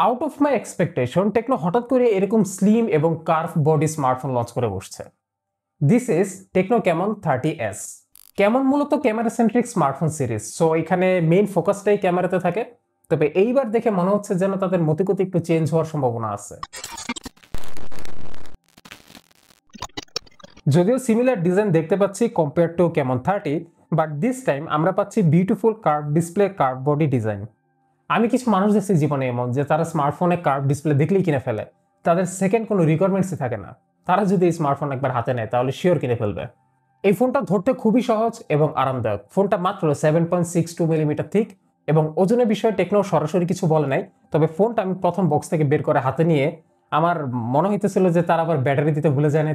Out of my expectation Tecno হঠাৎ করে এরকম স্লিম এবং কার্ভ বডি স্মার্টফোন লঞ্চ করে বসছে। This is Tecno Camon 30S। Camon মূলত camera centric smartphone series, so এখানে মেইন ফোকাসটাই ক্যামেরাতে থাকে। তবে এইবার দেখে মনে হচ্ছে যেন তাদের মতিগতি একটু চেঞ্জ হওয়ার সম্ভাবনা আছে। যদিও সিমিলার ডিজাইন দেখতে পাচ্ছি compare to Camon 30, but this time আমরা পাচ্ছি beautiful curve display, curve body design. আমি কিছু মানুষ দেখছি জীবনে এমন যে তারা স্মার্টফোনে কার্ভ ডিসপ্লে দেখলেই কিনে ফেলে, তাদের সেকেন্ড কোনো রিকোয়ারমেন্টসই থাকে না। তারা যদি এই স্মার্টফোন একবার হাতে নেয় তাহলে শিওর কিনে ফেলবে। এই ফোনটা ধরতে খুবই সহজ এবং আরামদায়ক। ফোনটা মাত্র 7.62 মিলিমিটার থিক এবং ওজনের বিষয়ে টেকনো সরাসরি কিছু বলে নাই। তবে ফোনটা আমি প্রথম বক্স থেকে বের করে হাতে নিয়ে আমার মনে হইতেছিল যে তার আবার ব্যাটারি দিতে ভুলে যায় না।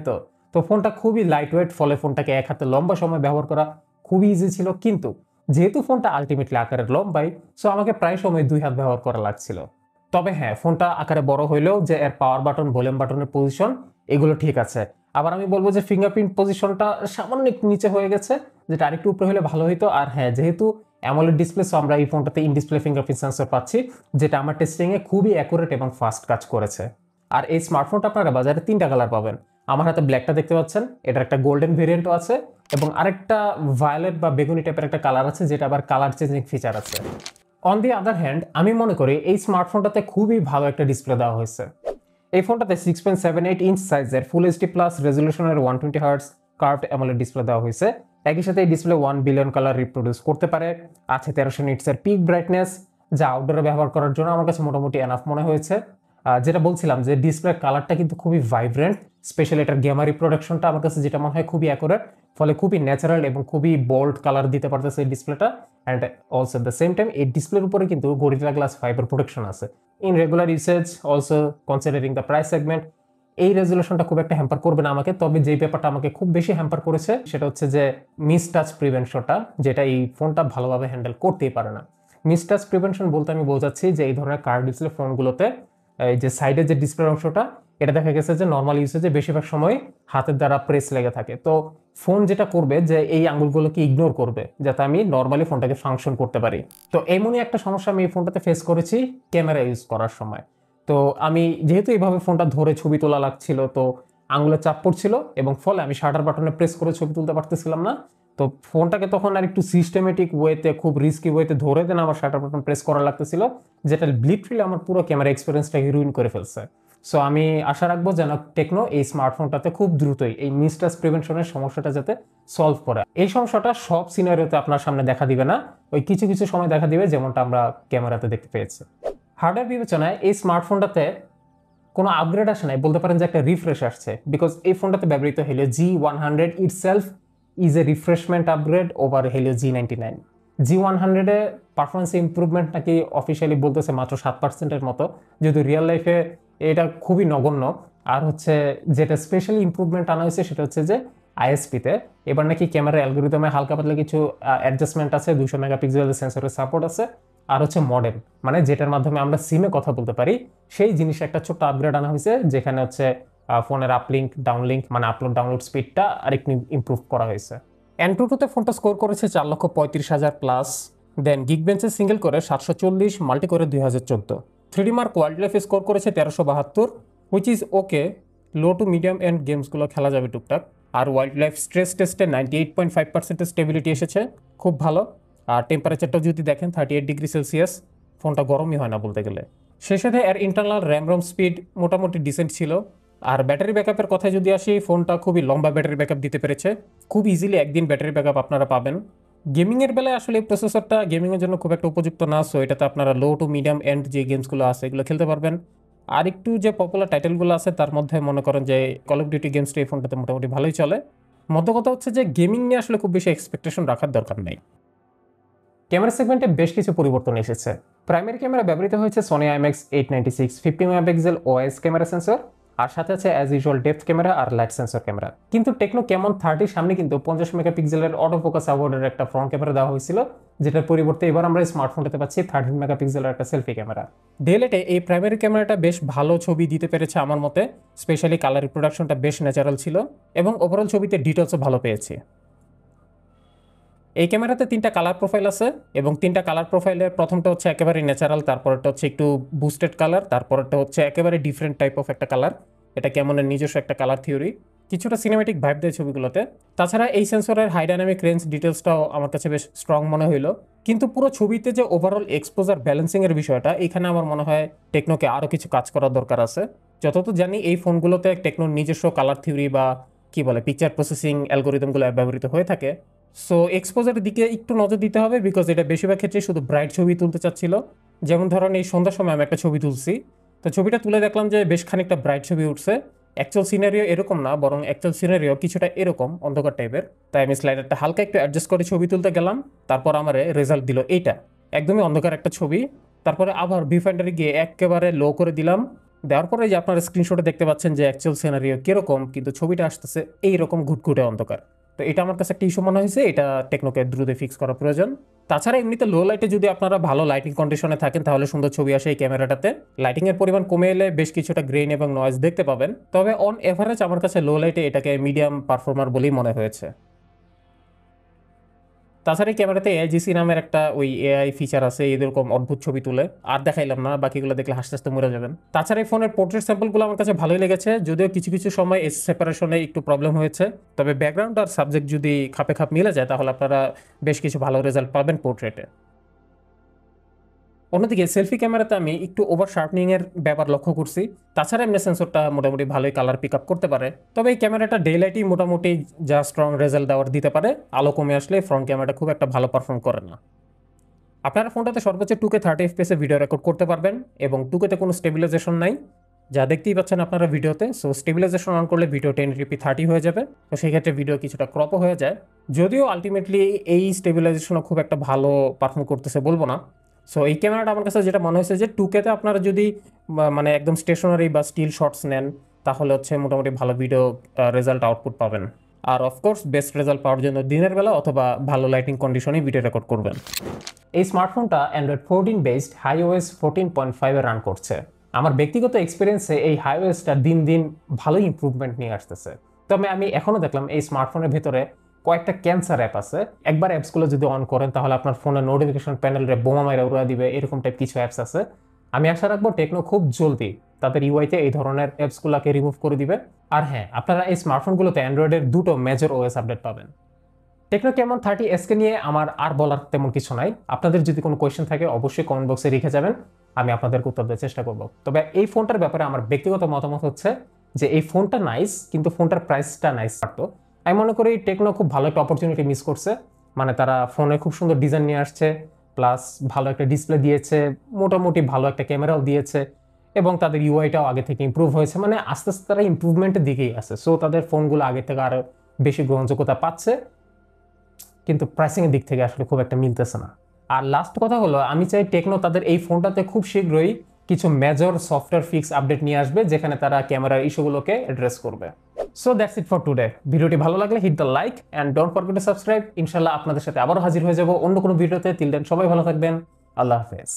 তো ফোনটা খুবই লাইট ওয়েট, ফলে ফোনটাকে এক হাতে লম্বা সময় ব্যবহার করা খুবই ইজি ছিল। কিন্তু যেহেতু ফোনটা আলটিমেটলি আকারের লম্বাই, সো আমাকে প্রায় সময় 2 হাত ব্যবহার করা লাগছিল। তবে হ্যাঁ, ফোনটা আকারে বড় হইলেও যে এর পাওয়ার বাটন, ভলিউম বাটনের পজিশন এগুলো ঠিক আছে। আবার আমি বলবো যে ফিঙ্গারপ্রিন্ট পজিশনটা সামান্য একটু নিচে হয়ে গেছে, যেটা আরেকটু উপরে হলে ভালো হইতো। আর হ্যাঁ, যেহেতু অ্যামোলেড ডিসপ্লে, সো আমরা এই ফোনটাতে ইন ডিসপ্লে ফিঙ্গারপ্রিন্ট সেন্সর পাচ্ছি, যেটা আমার টেস্টিংয়ে খুবই অ্যাকুরেট এবং ফাস্ট কাজ করেছে। আর এই স্মার্টফোনটা আপনারা বাজারে 3টা কালার পাবেন। আমার হাতে ব্ল্যাকটা দেখতে পাচ্ছেন, এটার একটা গোল্ডেন ভেরিয়েন্টও আছে এবং আরেকটা ভায়োলেট বা বেগুনি টাইপের একটা কালার আছে, যেটা আবার কালার চেঞ্জিং ফিচার আছে। অন দি আদার হ্যান্ড, আমি মনে করি এই স্মার্টফোনটাতে খুবই ভালো একটা ডিসপ্লে দেওয়া হয়েছে। এই ফোনটাতে 6.78 ইঞ্চ সাইজের ফুল এইচডি প্লাস রেজলিউশনের 120 হার্টজ কার্ভড অ্যামোলেড ডিসপ্লে দেওয়া হয়েছে। একই সাথে এই ডিসপ্লে 1 বিলিয়ন কালার রিপ্রোডিউস করতে পারে। আছে 1300 নিটসের পিক ব্রাইটনেস, যা আউটডোরে ব্যবহার করার জন্য আমার কাছে মোটামুটি এনাফ মনে হয়েছে। যেটা বলছিলাম যে ডিসপ্লের কালারটা কিন্তু খুবই ভাইব্রেন্ট, স্পেশালি এটার গ্যামা রিপ্রোডাকশনটা আমার কাছে যেটা মনে হয় খুবই অ্যাকুরেট, ফলে খুবই ন্যাচারাল এবং খুবই বোল্ড কালার দিতে পারতেছে এই ডিসপ্লেটা। And also at the same time এই ডিসপ্লের উপরে কিন্তু গরিলা গ্লাস ফাইবার প্রোটেকশন আছে। In regular usage, also considering the price segment, এই রেজলিউশনটা খুব একটা হ্যাম্পার করবে না আমাকে। তবে যেই ব্যাপারটা আমাকে খুব বেশি হ্যাম্পার করেছে সেটা হচ্ছে যে মিস টাচ প্রিভেনশনটা, যেটা এই ফোনটা ভালোভাবে হ্যান্ডেল করতেই পারে না। মিস টাচ প্রিভেনশন বলতে আমি বোঝাচ্ছি যে এই ধরনের কার্ভ ডিসপ্লে ফোনগুলোতে এই যে সাইডের যে ডিসপ্লের অংশটা, এটা দেখা গেছে যে নর্মাল ইউসেজে বেশিরভাগ সময় হাতের দ্বারা প্রেস লেগে থাকে। তো ফোন যেটা করবে যে এই আঙ্গুলগুলোকে ইগনোর করবে, যাতে আমি নর্মালি ফোনটাকে ফাংশন করতে পারি। তো এমনই একটা সমস্যা আমি এই ফোনটাতে ফেস করেছি ক্যামেরা ইউজ করার সময়। তো আমি যেহেতু এইভাবে ফোনটা ধরে ছবি তোলা লাগছিল, তো আঙুলে চাপ পড়ছিল এবং ফলে আমি শাটার বাটনে প্রেস করে ছবি তুলতে পারতেছিলাম না। তো ফোনটাকে তখন আর একটু সিস্টেমেটিক ওয়েতে, খুব রিস্কি ওয়েতে ধরে দেন আমার শাটার বাটন প্রেস করা লাগতেছিল, যেটা লিটারালি আমার পুরো ক্যামেরা এক্সপিরিয়েন্সটাকে রুইন করে ফেলছে। সো আমি আশা রাখবো যেন টেকনো এই স্মার্টফোনটাতে খুব দ্রুতই এই মিস টাচ প্রিভেনশনের সমস্যাটা যাতে সলভ করে। এই সমস্যাটা সব সিনারিওতে আপনার সামনে দেখা দিবে না, ওই কিছু কিছু সময় দেখা দিবে, যেমনটা আমরা ক্যামেরাতে দেখতে পেয়েছি। হার্ডওয়্যার বিবেচনায় এই স্মার্টফোনটাতে কোনো আপগ্রেড আসে নাই, বলতে পারেন যে একটা রিফ্রেশ আসছে। বিকজ এই ফোনটাতে ব্যবহৃত Helio G100 itself is a refreshment upgrade over Helio G99। G100 A performance improvement নাকি অফিসিয়ালি বলতেছে মাত্র 7%-এর মতো, যেহেতু রিয়েল লাইফে এটা খুবই নগণ্য। আর হচ্ছে যেটা স্পেশালি ইম্প্রুভমেন্ট আনা হয়েছে সেটা হচ্ছে যে আইএসপিতে এবার নাকি ক্যামেরা অ্যালগোরিদমে হালকা পাতলা কিছু অ্যাডজাস্টমেন্ট আছে, 200 মেগাপিক্সেলের সেন্সরের সাপোর্ট আছে। আর হচ্ছে মডেম, মানে যেটার মাধ্যমে আমরা সিমে কথা বলতে পারি, সেই জিনিসে একটা ছোট্ট আপগ্রেড আনা হয়েছে, যেখানে হচ্ছে ফোনের আপলিঙ্ক ডাউনলিঙ্ক মানে আপলোড ডাউনলোড স্পিডটা আরেকটু ইম্প্রুভ করা হয়েছে। Antutuতে ফোনটা স্কোর করেছে 4,35,000 প্লাস, দেন গিগবেঞ্চে সিঙ্গেল করে 740, মাল্টি করে 2014। 3D মার্ক ওয়াইল্ড লাইফে স্কোর করেছে 1372, which is okay. Low to medium end গেমসগুলো খেলা যাবে টুকটাক। আর ওয়াইল্ড লাইফ স্ট্রেস টেস্টে 98.5% স্টেবিলিটি এসেছে, খুব ভালো। আর টেম্পারেচারটাও যদি দেখেন 38 ডিগ্রি সেলসিয়াস, ফোনটা গরমই হয় না বলতে গেলে। সেই সাথে এর ইন্টারনাল র্যাম রম স্পিড মোটামুটি ডিসেন্ট ছিল। আর ব্যাটারি ব্যাকআপের কথায় যদি আসি, ফোনটা খুবই লম্বা ব্যাটারি ব্যাকআপ দিতে পেরেছে, খুব ইজিলি একদিন ব্যাটারি ব্যাকআপ আপনারা পাবেন। গেমিংয়ের বেলায় আসলে এই প্রসেসরটা গেমিংয়ের জন্য খুব একটা উপযুক্ত না, সো এটাতে আপনারা লো টু মিডিয়াম এন্ড যে গেমসগুলো আছে এগুলো খেলতে পারবেন। আর একটু যে পপুলার টাইটেলগুলো আছে তার মধ্যে মনে করেন যে কল অফ ডিউটি গেমসটা এই ফোনটাতে মোটামুটি ভালোই চলে। মধ্য কথা হচ্ছে যে গেমিং নিয়ে আসলে খুব বেশি এক্সপেকটেশন রাখার দরকার নেই। ক্যামেরা সেগমেন্টে বেশ কিছু পরিবর্তন এসেছে। প্রাইমারি ক্যামেরা ব্যবহৃত হয়েছে Sony IMX896 50 megapixel OS camera sensor, আর সাথে আছে অ্যাজ ইউজুয়াল ডেপথ ক্যামেরা আর লাইট সেন্সর ক্যামেরা। কিন্তু টেকনো ক্যামন 30 সামনে কিন্তু 50 মেগাপিক্সেলের অটো ফোকাস অ্যাওয়ার্ডের একটা ফ্রন্ট ক্যামেরা দেওয়া হয়েছিল, যেটার পরিবর্তে এবার আমরা স্মার্টফোনটাতে পাচ্ছি 13 মেগাপিক্সেলের একটা সেলফি ক্যামেরা। ডিএলএটে এই প্রাইমারি ক্যামেরাটা বেশ ভালো ছবি দিতে পেরেছে আমার মতে, স্পেশালি কালার রিপ্রোডাকশনটা বেশ ন্যাচারাল ছিল এবং ওভারঅল ছবিতে ডিটেলসও ভালো পেয়েছি। এই ক্যামেরাতে 3টা কালার প্রোফাইল আছে এবং 3টা কালার প্রোফাইলের প্রথমটা হচ্ছে একেবারে ন্যাচারাল, তারপরটা হচ্ছে একটু বুস্টেড কালার, তারপরটা হচ্ছে একেবারে ডিফারেন্ট টাইপ অফ একটা কালার। এটা ক্যামনের নিজস্ব একটা কালার থিওরি, কিছুটা সিনেমেটিক ভাইব দেয় ছবিগুলোতে। তাছাড়া এই সেন্সরের হাই ডাইনামিক রেঞ্জ ডিটেলসটাও আমার কাছে বেশ স্ট্রং মনে হইলো। কিন্তু পুরো ছবিতে যে ওভারঅল এক্সপোজার ব্যালেন্সিংয়ের বিষয়টা, এখানে আমার মনে হয় টেকনোকে আরও কিছু কাজ করার দরকার আছে। যতদূর জানি এই ফোনগুলোতে টেকনোর নিজস্ব কালার থিওরি বা কি বলে পিকচার প্রসেসিং অ্যালগোরিদমগুলো ব্যবহৃত হয়ে থাকে। সো এক্সপোজারের দিকে একটু নজর দিতে হবে, বিকজ এটা বেশিরভাগ ক্ষেত্রে শুধু ব্রাইট ছবি তুলতে চাচ্ছিল। যেমন ধরেন এই সন্ধ্যার সময় আমি একটা ছবি তুলছি, তো ছবিটা তুলে দেখলাম যে বেশ খানিকটা ব্রাইট ছবি উঠছে। অ্যাকচুয়াল সিনারিও এরকম না, বরং অ্যাকচুয়াল সিনারিও কিছুটা এরকম অন্ধকার টাইপের। তাই আমি স্লাইডারটা হালকা একটু অ্যাডজাস্ট করে ছবি তুলতে গেলাম, তারপর আমার রেজাল্ট দিল এইটা, একদমই অন্ধকার একটা ছবি। তারপরে আবার ভিউফাইন্ডারে গিয়ে একেবারে লো করে দিলাম, দেওয়ার পরে যে আপনারা স্ক্রিনশটে দেখতে পাচ্ছেন যে অ্যাকচুয়াল সিনারিও কীরকম, কিন্তু ছবিটা আসতেছে এইরকম ঘুটঘুটে অন্ধকার। তো এটা আমার কাছে একটা ইস্যু মনে হয়েছে, এটা টেকনোকে দ্রুত ফিক্স করা প্রয়োজন। তাছাড়া এমনিতে লো লাইটে যদি আপনারা ভালো লাইটিং কন্ডিশনে থাকেন তাহলে সুন্দর ছবি আসে এই ক্যামেরাটাতে। লাইটিংয়ের পরিমাণ কমে এলে বেশ কিছুটা গ্রেইন এবং নয়েজ দেখতে পাবেন, তবে অন এভারেজ আমার কাছে লো লাইটে এটাকে মিডিয়াম পারফর্মার বলেই মনে হয়েছে। তাছাড়া এই ক্যামেরাতে AIGC নামের একটা ওই AI ফিচার আছে, এরকম অদ্ভুত ছবি তুলে, আর দেখাইলাম না, বাকিগুলো দেখলে হাসতে হাসতে মরে যাবেন। তাছাড়া এই ফোনের পোর্ট্রেট স্যাম্পলগুলো আমার কাছে ভালোই লেগেছে, যদিও কিছু কিছু সময় সেপারেশনে একটু প্রবলেম হয়েছে, তবে ব্যাকগ্রাউন্ড আর সাবজেক্ট যদি খাপে খাপ মিলে যায় তাহলে আপনারা বেশ কিছু ভালো রেজাল্ট পাবেন পোর্ট্রেটে। অন্যদিকে সেলফি ক্যামেরাতে আমি একটু ওভার শার্পনিংয়ের ব্যাপার লক্ষ্য করছি। তাছাড়া এমনি সেন্সরটা মোটামুটি ভালোই কালার পিক আপ করতে পারে, তবে এই ক্যামেরাটা ডে লাইটই মোটামুটি যা স্ট্রং রেজাল্ট দেওয়ার দিতে পারে, আলো কমে আসলে ফ্রন্ট ক্যামেরাটা খুব একটা ভালো পারফর্ম করে না। আপনারা ফোনটাতে সর্বোচ্চ 2K 30 FPS ভিডিও রেকর্ড করতে পারবেন এবং 2K-তে কোনো স্টেবিলাইজেশন নাই, যা দেখতেই পাচ্ছেন আপনারা ভিডিওতে। সো স্টেবিলাইজেশন অন করলে ভিডিও 1080p 30 হয়ে যাবে, তো সেই ক্ষেত্রে ভিডিও কিছুটা ক্রপও হয়ে যায়, যদিও আলটিমেটলি এই স্টেবিলাইজেশনও খুব একটা ভালো পারফর্ম করতেছে বলবো না। সো এই ক্যামেরাটা আমার কাছে যেটা মনে হয়েছে যে 2K-তে আপনারা যদি মানে একদম স্টেশনারি বা স্টিল শটস নেন তাহলে হচ্ছে মোটামুটি ভালো ভিডিও রেজাল্ট আউটপুট পাবেন। আর অফকোর্স বেস্ট রেজাল্ট পাওয়ার জন্য দিনের বেলা অথবা ভালো লাইটিং কন্ডিশনে ভিডিও রেকর্ড করবেন। এই স্মার্টফোনটা অ্যান্ড্রয়েড 14 বেসড iOS 14.5-এ রান করছে। আমার ব্যক্তিগত এক্সপিরিয়েন্সে এই iOS-টা দিন দিন ভালোই ইমপ্রুভমেন্ট নিয়ে আসতেছে, তবে আমি এখনও দেখলাম এই স্মার্টফোনের ভেতরে কয়েকটা ক্যান্সার অ্যাপ আছে। একবার অ্যাপসগুলো যদি অন করেন তাহলে আপনার ফোনের নোটিফিকেশন প্যানেলে বোমা মাইরা উড়া দিবে, এরকম টাইপ কিছু অ্যাপস আছে। আমি আশা রাখবো টেকনো খুব জলদি তাদের ইউআইতে এই ধরনের অ্যাপসগুলোকে রিমুভ করে দিবে। আর হ্যাঁ, আপনারা এই স্মার্টফোনগুলোতে অ্যান্ড্রয়েডের 2টো মেজর OS আপডেট পাবেন। টেকনো ক্যামন 30S-কে নিয়ে আমার আর বলার তেমন কিছু নাই। আপনাদের যদি কোনো কোয়েশ্চেন থাকে অবশ্যই কমেন্ট বক্সে লিখে যাবেন, আমি আপনাদেরকে উত্তর দেওয়ার চেষ্টা করব। তবে এই ফোনটার ব্যাপারে আমার ব্যক্তিগত মতামত হচ্ছে যে এই ফোনটা নাইস, কিন্তু ফোনটার প্রাইসটা নাইস থাকতো। আমি মনে করি টেকনো খুব ভালো একটা অপরচুনিটি মিস করছে, মানে তারা ফোনে খুব সুন্দর ডিজাইন নিয়ে আসছে, প্লাস ভালো একটা ডিসপ্লে দিয়েছে, মোটামুটি ভালো একটা ক্যামেরাও দিয়েছে, এবং তাদের ইউআইটাও আগে থেকে ইমপ্রুভ হয়েছে, মানে আস্তে আস্তে তারা ইমপ্রুভমেন্টের দিকেই আছে। সো তাদের ফোনগুলো আগে থেকে আরও বেশি গ্রহণযোগ্যতা পাচ্ছে, কিন্তু প্রাইসিংয়ের দিক থেকে আসলে খুব একটা মিলতেছে না। আর লাস্ট কথা হলো, আমি চাই টেকনো তাদের এই ফোনটাতে খুব শীঘ্রই কিছু মেজর সফটওয়্যার ফিক্স আপডেট নিয়ে আসবে, যেখানে তারা ক্যামেরার ইস্যুগুলোকে অ্যাড্রেস করবে। So that's it for today. ভিডিওটি ভালো লাগলে hit the like and don't forget to subscribe. ইনশাল্লাহ আপনাদের সাথে আবারও হাজির হয়ে যাবো অন্য কোনো ভিডিওতে। টিল দেন সবাই ভালো থাকবেন। আল্লাহ হাফেজ।